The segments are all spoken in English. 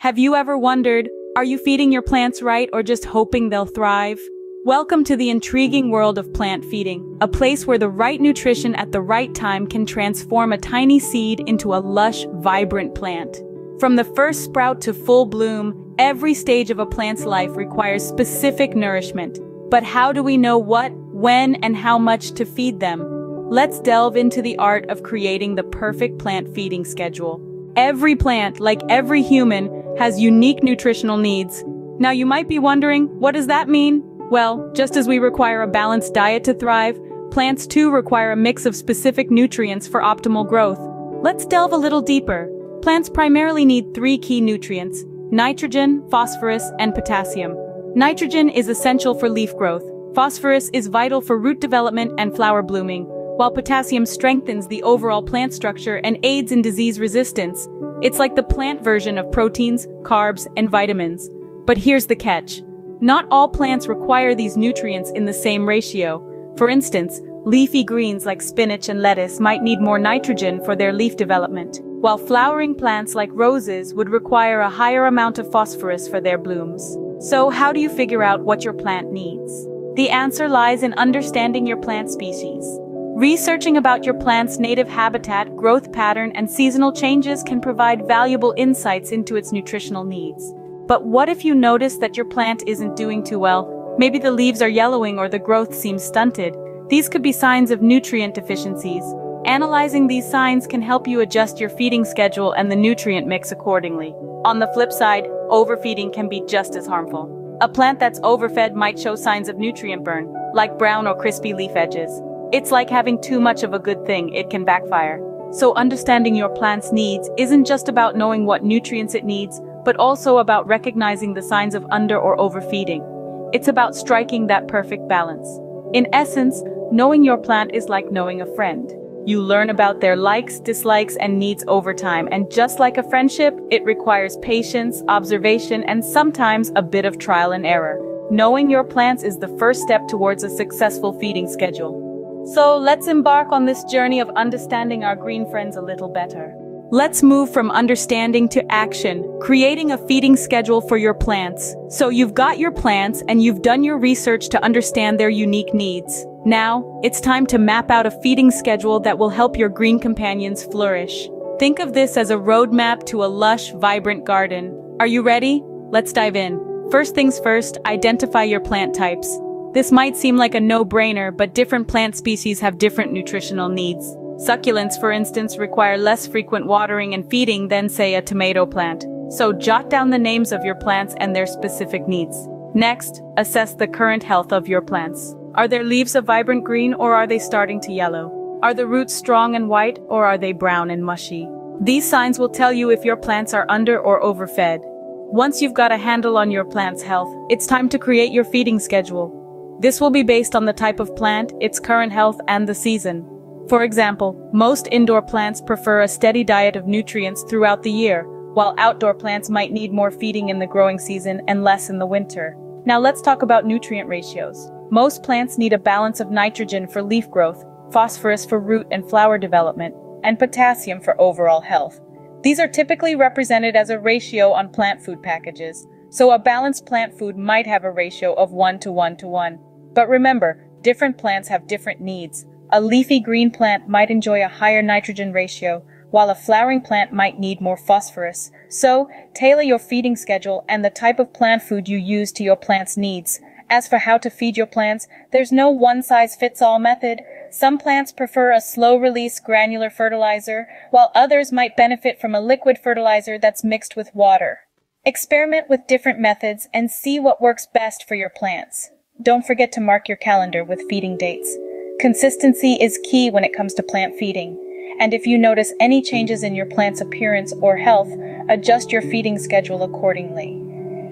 Have you ever wondered, are you feeding your plants right or just hoping they'll thrive? Welcome to the intriguing world of plant feeding, a place where the right nutrition at the right time can transform a tiny seed into a lush, vibrant plant. From the first sprout to full bloom, every stage of a plant's life requires specific nourishment. But how do we know what, when, and how much to feed them? Let's delve into the art of creating the perfect plant feeding schedule. Every plant, like every human, has unique nutritional needs. Now you might be wondering, what does that mean? Well, just as we require a balanced diet to thrive, plants too require a mix of specific nutrients for optimal growth. Let's delve a little deeper. Plants primarily need three key nutrients: nitrogen, phosphorus, and potassium. Nitrogen is essential for leaf growth. Phosphorus is vital for root development and flower blooming, while potassium strengthens the overall plant structure and aids in disease resistance. It's like the plant version of proteins, carbs, and vitamins. But here's the catch. Not all plants require these nutrients in the same ratio. For instance, leafy greens like spinach and lettuce might need more nitrogen for their leaf development, while flowering plants like roses would require a higher amount of phosphorus for their blooms. So how do you figure out what your plant needs? The answer lies in understanding your plant species. Researching about your plant's native habitat, growth pattern, and seasonal changes can provide valuable insights into its nutritional needs. But what if you notice that your plant isn't doing too well? Maybe the leaves are yellowing or the growth seems stunted. These could be signs of nutrient deficiencies. Analyzing these signs can help you adjust your feeding schedule and the nutrient mix accordingly. On the flip side, overfeeding can be just as harmful. A plant that's overfed might show signs of nutrient burn, like brown or crispy leaf edges. It's like having too much of a good thing, it can backfire. So understanding your plant's needs isn't just about knowing what nutrients it needs, but also about recognizing the signs of under or overfeeding. It's about striking that perfect balance. In essence, knowing your plant is like knowing a friend. You learn about their likes, dislikes, and needs over time, and just like a friendship, it requires patience, observation, and sometimes a bit of trial and error. Knowing your plants is the first step towards a successful feeding schedule. So let's embark on this journey of understanding our green friends a little better. Let's move from understanding to action, creating a feeding schedule for your plants. So you've got your plants and you've done your research to understand their unique needs. Now, it's time to map out a feeding schedule that will help your green companions flourish. Think of this as a roadmap to a lush, vibrant garden. Are you ready? Let's dive in. First things first, identify your plant types. This might seem like a no-brainer, but different plant species have different nutritional needs. Succulents, for instance, require less frequent watering and feeding than, say, a tomato plant. So jot down the names of your plants and their specific needs. Next, assess the current health of your plants. Are their leaves a vibrant green or are they starting to yellow? Are the roots strong and white or are they brown and mushy? These signs will tell you if your plants are under or overfed. Once you've got a handle on your plant's health, it's time to create your feeding schedule. This will be based on the type of plant, its current health, and the season. For example, most indoor plants prefer a steady diet of nutrients throughout the year, while outdoor plants might need more feeding in the growing season and less in the winter. Now let's talk about nutrient ratios. Most plants need a balance of nitrogen for leaf growth, phosphorus for root and flower development, and potassium for overall health. These are typically represented as a ratio on plant food packages, so a balanced plant food might have a ratio of 1 to 1 to 1. But remember, different plants have different needs. A leafy green plant might enjoy a higher nitrogen ratio, while a flowering plant might need more phosphorus. So, tailor your feeding schedule and the type of plant food you use to your plant's needs. As for how to feed your plants, there's no one-size-fits-all method. Some plants prefer a slow-release granular fertilizer, while others might benefit from a liquid fertilizer that's mixed with water. Experiment with different methods and see what works best for your plants. Don't forget to mark your calendar with feeding dates. Consistency is key when it comes to plant feeding. And if you notice any changes in your plant's appearance or health, adjust your feeding schedule accordingly.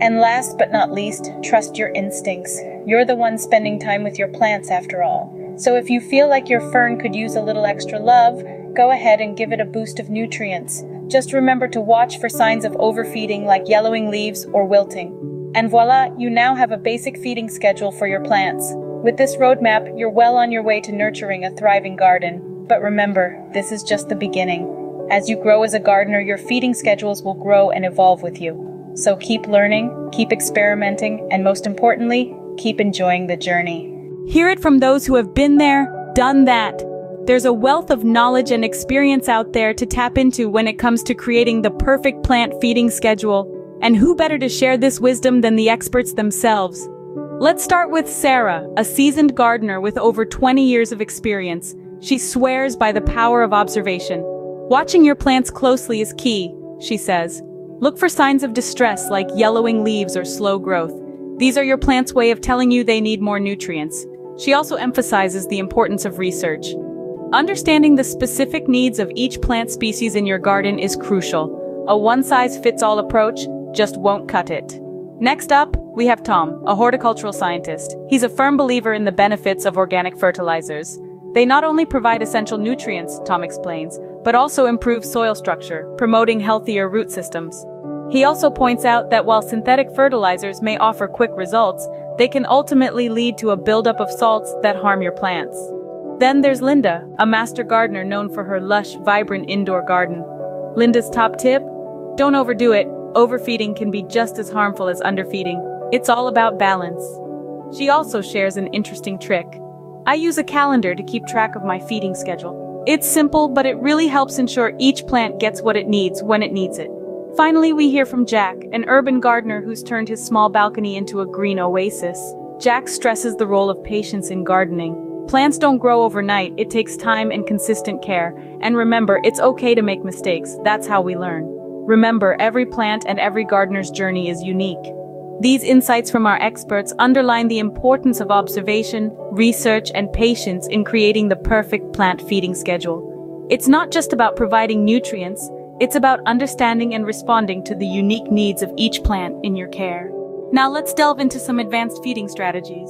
And last but not least, trust your instincts. You're the one spending time with your plants after all. So if you feel like your fern could use a little extra love, go ahead and give it a boost of nutrients. Just remember to watch for signs of overfeeding like yellowing leaves or wilting. And voila, you now have a basic feeding schedule for your plants. With this roadmap, you're well on your way to nurturing a thriving garden. But remember, this is just the beginning. As you grow as a gardener, your feeding schedules will grow and evolve with you. So keep learning, keep experimenting, and most importantly, keep enjoying the journey. Hear it from those who have been there, done that. There's a wealth of knowledge and experience out there to tap into when it comes to creating the perfect plant feeding schedule. And who better to share this wisdom than the experts themselves? Let's start with Sarah, a seasoned gardener with over 20 years of experience. She swears by the power of observation. Watching your plants closely is key, she says. Look for signs of distress like yellowing leaves or slow growth. These are your plant's way of telling you they need more nutrients. She also emphasizes the importance of research. Understanding the specific needs of each plant species in your garden is crucial. A one-size-fits-all approach just won't cut it. Next up, we have Tom, a horticultural scientist. He's a firm believer in the benefits of organic fertilizers. They not only provide essential nutrients, Tom explains, but also improve soil structure, promoting healthier root systems. He also points out that while synthetic fertilizers may offer quick results, they can ultimately lead to a buildup of salts that harm your plants. Then there's Linda, a master gardener known for her lush, vibrant indoor garden. Linda's top tip? Don't overdo it. Overfeeding can be just as harmful as underfeeding. It's all about balance. She also shares an interesting trick. I use a calendar to keep track of my feeding schedule. It's simple, but it really helps ensure each plant gets what it needs when it needs it. Finally, we hear from Jack, an urban gardener who's turned his small balcony into a green oasis. Jack stresses the role of patience in gardening. Plants don't grow overnight, it takes time and consistent care. And remember, it's okay to make mistakes, that's how we learn. Remember, every plant and every gardener's journey is unique. These insights from our experts underline the importance of observation, research, and patience in creating the perfect plant feeding schedule. It's not just about providing nutrients, it's about understanding and responding to the unique needs of each plant in your care. Now let's delve into some advanced feeding strategies.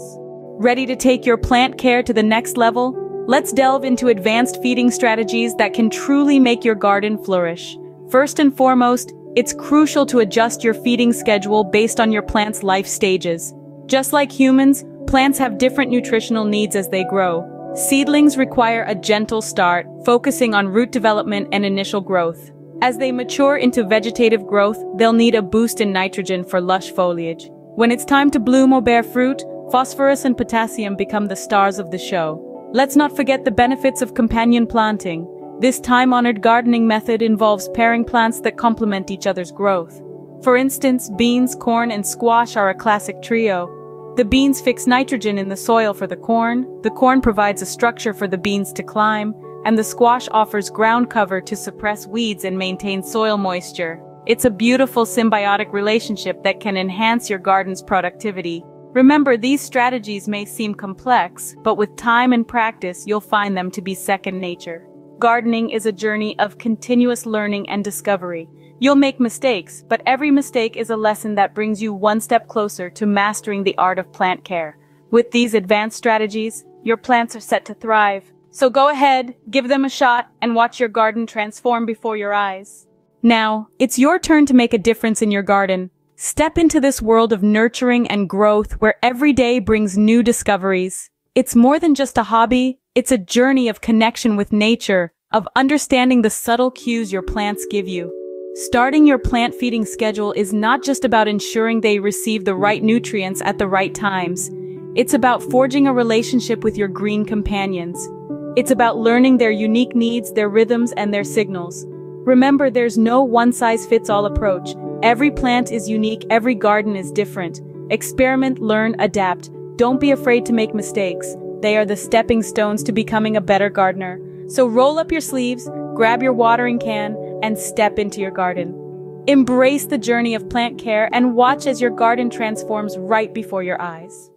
Ready to take your plant care to the next level? Let's delve into advanced feeding strategies that can truly make your garden flourish. First and foremost, it's crucial to adjust your feeding schedule based on your plant's life stages. Just like humans, plants have different nutritional needs as they grow. Seedlings require a gentle start, focusing on root development and initial growth. As they mature into vegetative growth, they'll need a boost in nitrogen for lush foliage. When it's time to bloom or bear fruit, phosphorus and potassium become the stars of the show. Let's not forget the benefits of companion planting. This time-honored gardening method involves pairing plants that complement each other's growth. For instance, beans, corn, and squash are a classic trio. The beans fix nitrogen in the soil for the corn provides a structure for the beans to climb, and the squash offers ground cover to suppress weeds and maintain soil moisture. It's a beautiful symbiotic relationship that can enhance your garden's productivity. Remember, these strategies may seem complex, but with time and practice, you'll find them to be second nature. Gardening is a journey of continuous learning and discovery. You'll make mistakes, but every mistake is a lesson that brings you one step closer to mastering the art of plant care. With these advanced strategies, your plants are set to thrive. So go ahead, give them a shot, and watch your garden transform before your eyes. Now, it's your turn to make a difference in your garden. Step into this world of nurturing and growth where every day brings new discoveries. It's more than just a hobby, it's a journey of connection with nature, of understanding the subtle cues your plants give you. Starting your plant feeding schedule is not just about ensuring they receive the right nutrients at the right times. It's about forging a relationship with your green companions. It's about learning their unique needs, their rhythms, and their signals. Remember, there's no one-size-fits-all approach. Every plant is unique, every garden is different. Experiment, learn, adapt. Don't be afraid to make mistakes. They are the stepping stones to becoming a better gardener. So roll up your sleeves, grab your watering can, and step into your garden. Embrace the journey of plant care and watch as your garden transforms right before your eyes.